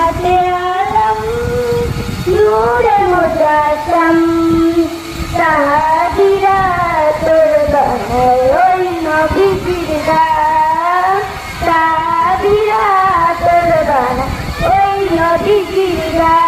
রাহাতে আলম নূরে মুজাসসাম সাহাবীরা তোর বানায় ওই নবীজির গান সাহাবীরা তোর বানায় ওই নবীজির গান